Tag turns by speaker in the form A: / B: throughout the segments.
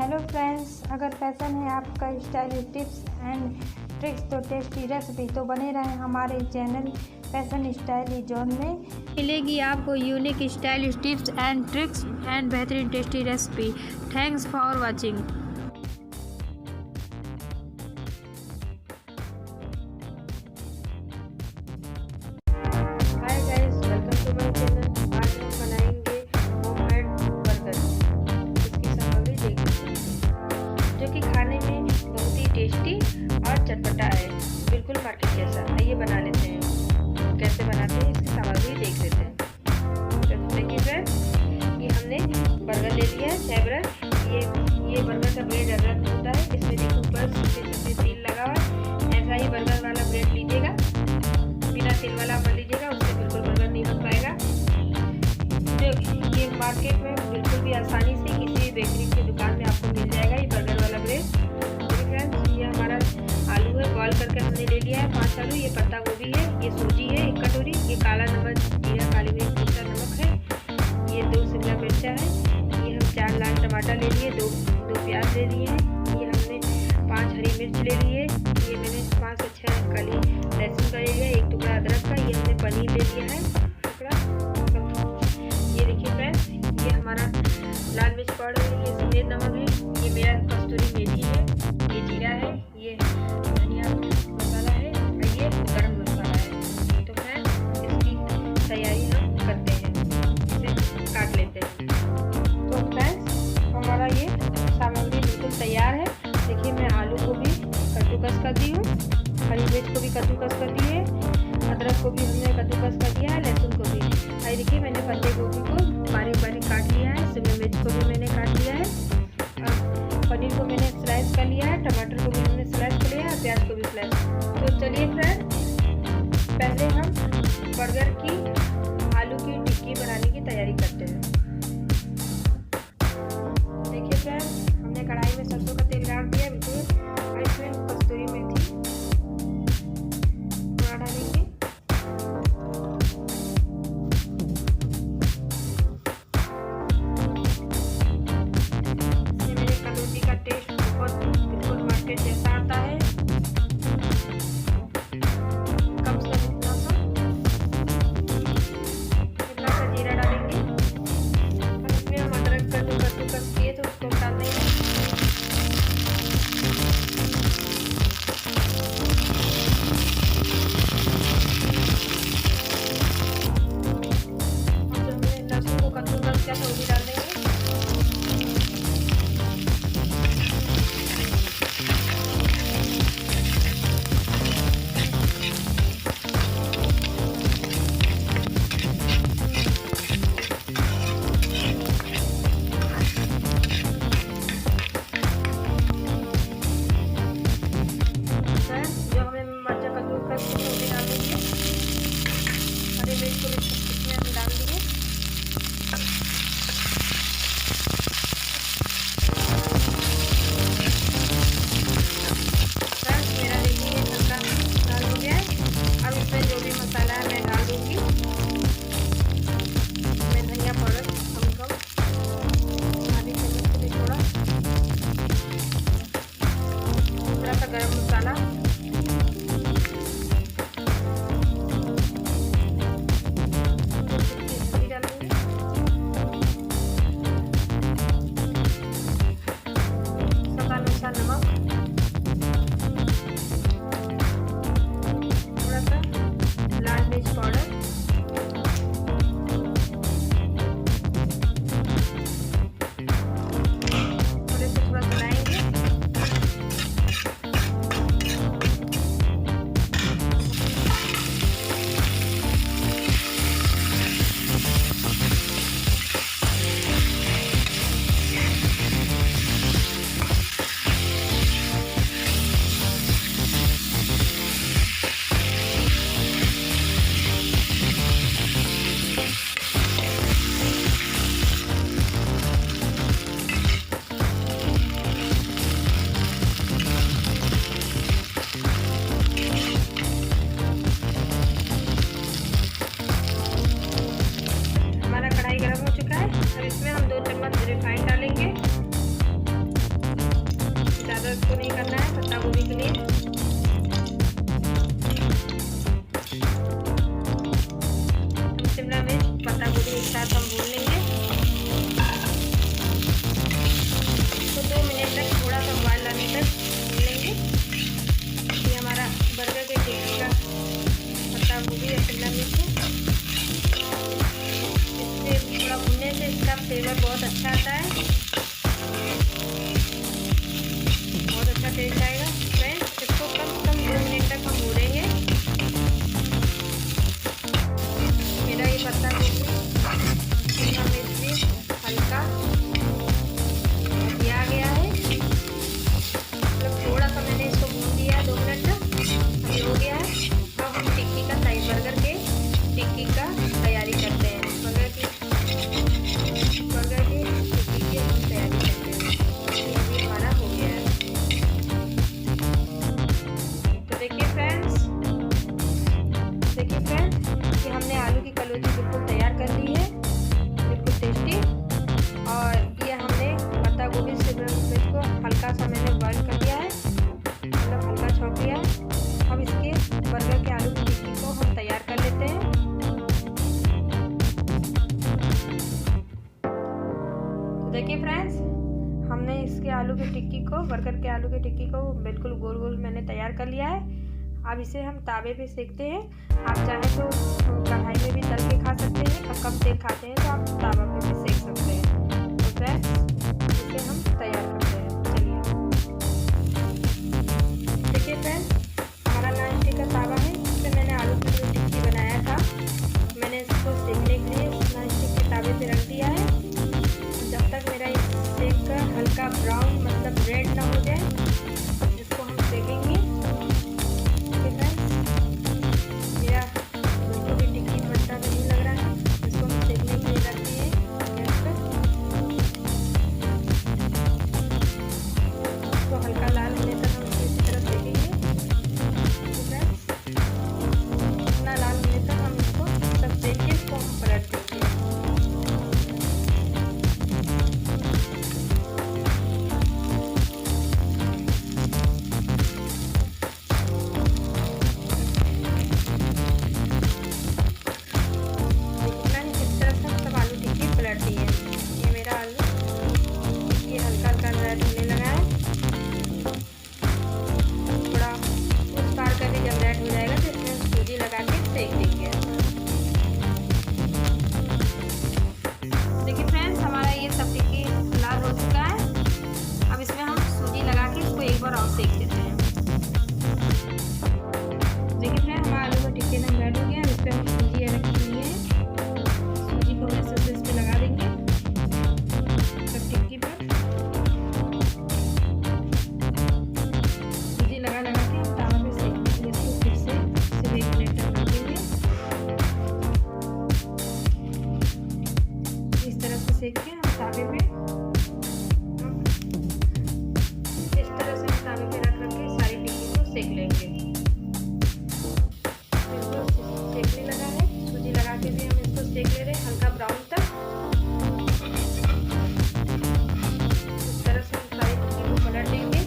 A: Hello friends, अगर passion है आपका स्टाइलिश टिप्स एंड ट्रिक्स तो टेस्टी रेसिपी तो बने रहें हमारे चैनल पैसन स्टाइलिश जोन में। मिलेगी आपको unique stylish tips and tricks and बेहतरीन tasty recipe. Thanks for watching.
B: Hi guys, welcome to my channel. आज हम बनाएंगे होममेड बर्गर। इसकी सामग्री देख लीजिए, जो कि खाने में बहुत ही टेस्टी और चटपटा है, बिल्कुल मार्केट जैसा। आइए बना लेते हैं। कैसे बनाते हैं इसकी सामग्री देख लेते हैं। तो देखिए फ्रेंड्स, ये हमने बर्गर ले लिया है, 6 ब्रेड। ये बर्गर का ब्रेड अलग होता है। इसमें देखो ऊपर सफेद तेल लगा हुआ है। ऐसा ही बर्गर वाला ब्रेड लीजिएगा, बिना तेल वाला बन लीजिएगा, उससे बिल्कुल बर्गर नहीं बन पाएगा। जो ये मार्केट में बिल्कुल भी आसानी से किसी भी बेकरी की दुकान में आपको मिल जाएगा ये बर्गर वाला ब्रेड। देखिए फ्रेंड्स, ये हमारा आलू है, बॉईल करके हमने ले लिया है 5 आलू। ये पत्ता गोभी है, ये सूजी है 1 कटोरी, ये काला नमक, जीरा, काली मिर्च, दूसरा नमक है, ये 2 शिमला मिर्चा है, ये हम 4 लाल टमाटर ले लिए, 2 प्याज ले लिए हैं, ये हमने 5 हरी मिर्च ले लिए, ये मैंने 5 से 6 कली लहसुन का ले लिया, 1 टुकड़ा अदरक का, ये हमने पनीर ले लिया है टुकड़ा। ये देखिए फ्रेंड्स, ये हमारा लाल मिर्च पाउडर है, ये सफेद नमक है, ये मेरा कस्तूरी मेथी है, ये जीरा है, ये धनिया मसाला है और ये गरम मसाला है। तो फ्रेंड्स, इसकी तैयारी हम करते हैं, इसे काट लेते हैं। तो फ्रेंड्स, हमारा ये सामग्री बिल्कुल तैयार है। देखिए, मैं आलू को भी कद्दूकस कर दी हूँ, हरी मिर्च को भी कद्दूकस कर दी है, अदरक को भी हमने कद्दूकस कर दिया है, लहसुन को भी। और देखिए, मैंने पत्ते गोभी को बारीक बारीक काट लिया है, शिमला मिर्च को भी मैंने काट लिया है, और पनीर को मैंने स्लाइस कर लिया है, टमाटर को भी हमने स्लाइस कर लिया है, प्याज को भी स्लाइस। तो चलिए फ्रेंड, पहले हम बर्गर की आलू की टिक्की बनाने की तैयारी करते हैं। देखिए फ्रेंड, हमने कढ़ाई में सरसों का तेल डाल दिया बिल्कुल, और इसमें कस्तूरी मेथी थोड़ा डालेंगे, इससे मेरे कलौंजी का टेस्ट बहुत बिल्कुल मार्केट जैसा आता है। कम से इतना सा जीरा डालेंगे, और इसमें हम अदरक कद्दूकस किए तो उसको डाल देंगे। तो भी डाल देंगे। जो हमें मर्चा कद्दूकस की वो भी डाल देंगे, हरी मिर्च को भी इसमें हम डाल देंगे। अब इसमें जो भी मसाला है मैं डाल दूंगी। मैं धनिया पाउडर कम आधी चम्मच से भी थोड़ा सा गरम मसाला, अच्छा आता है, बहुत अच्छा टेस्ट आएगा। फ्रेंड्स इसको कम से कम 2 मिनट तक हम भूनेंगे। मेरा ये पत्ता गोभी शिमला मिर्च भी हल्का आ गया है, मतलब थोड़ा सा मैंने इसको भून दिया है 2 मिनट तक, अभी हो गया है। अब हम टिक्की का बर्गर के टिक्की का तैयारी करते हैं। बर्गर की टिक्की की हम तैयारी करते हैं। ये हमारा हो गया है। तो देखिए फ्रेंड्स कि हमने आलू की कलौजी बिल्कुल तैयार कर ली है, बिल्कुल टेस्टी। और ये हमने पत्ता गोभी शिमला मिर्च को हल्का सा मैंने बॉईल कर दिया है, मतलब हल्का छौंक लिया है। अब इसके बर्गर के आलू की टिक्की को हम तैयार कर लेते हैं। तो देखिए फ्रेंड्स, हमने इसके आलू की टिक्की को बर्गर के आलू की टिक्की को बिल्कुल गोल गोल मैंने तैयार कर लिया है। अब इसे हम तावे पे सेकते हैं। आप चाहें तो कढ़ाई में भी तल के खा सकते हैं, और कम तेल खाते हैं तो आप तावा पे भी सेक सकते हैं। तो फ्रेंड्स इसे हम तैयार करते हैं। चलिए देखिए फ्रेंड्स, हमारा नॉन स्टिक का तावा है, इससे मैंने आलू की जो टिक्की बनाया था मैंने इसको सेकने के लिए नॉन स्टिक के तावे पे रख दिया है। जब तक मेरा ये सेक कर हल्का ब्राउन मतलब रेड ना हो जाए, इसको हम सेकेंगे। मेरा बिल्कुल भी टिक्की बनता नहीं लग रहा है, इसको हम सेकने के लिए रखते हैं गैस पर। इसको हल्का लाल होने तक हम इसी तरह सेकेंगे। इतना लाल होने तक हम इसको सब सेक के इसको हम पलट देंगे। सेक के हम तावे पे इस तरह से हम तावे पे रख के सारी टिक्की को सेक लेंगे। इसको सेकने लगा है, सूजी लगा के भी हम इसको सेक ले रहे हैं हल्का ब्राउन तक। इस तरह से हम सारी टिक्की को पलट देंगे।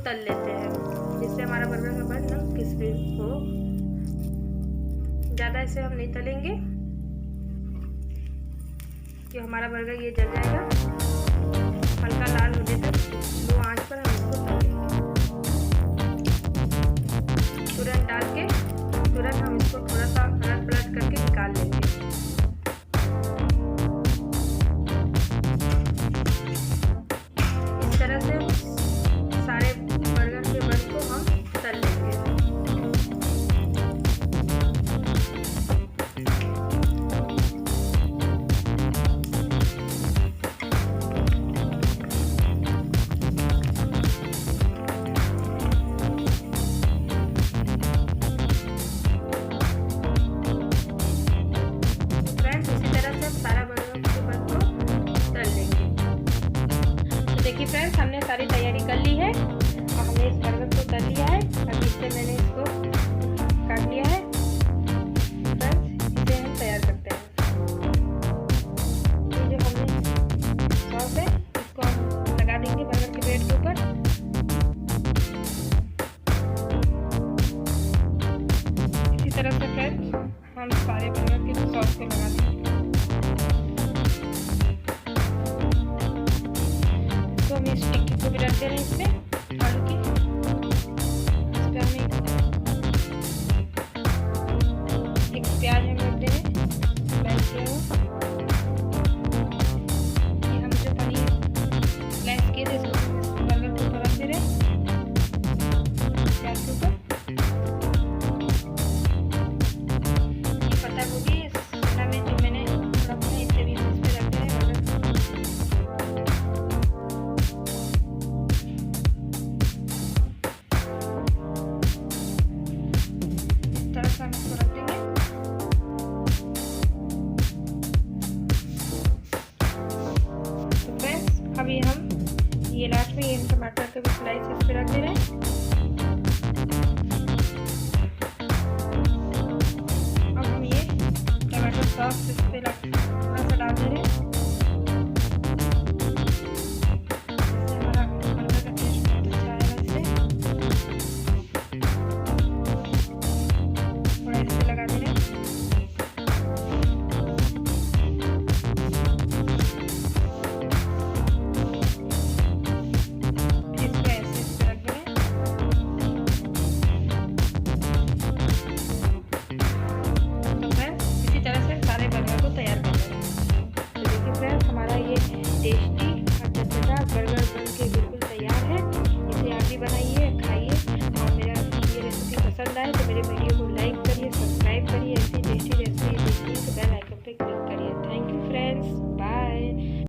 B: तल लेते हैं, जिससे हमारा बर्गर का बन ना क्रिस्पी हो। ज़्यादा इसे हम नहीं तलेंगे कि हमारा बर्गर ये जल जाएगा। हल्का लाल होने तक लो आंच पर हम इसको तलेंगे। तुरंत डाल के तुरंत हम इसको थोड़ा सा अलट पलट करके निकाल लेंगे। इस तरह से सारे बर्गर के बन को हम तल लेंगे। हम सारे बर्गर के सॉस को लगाते हैं।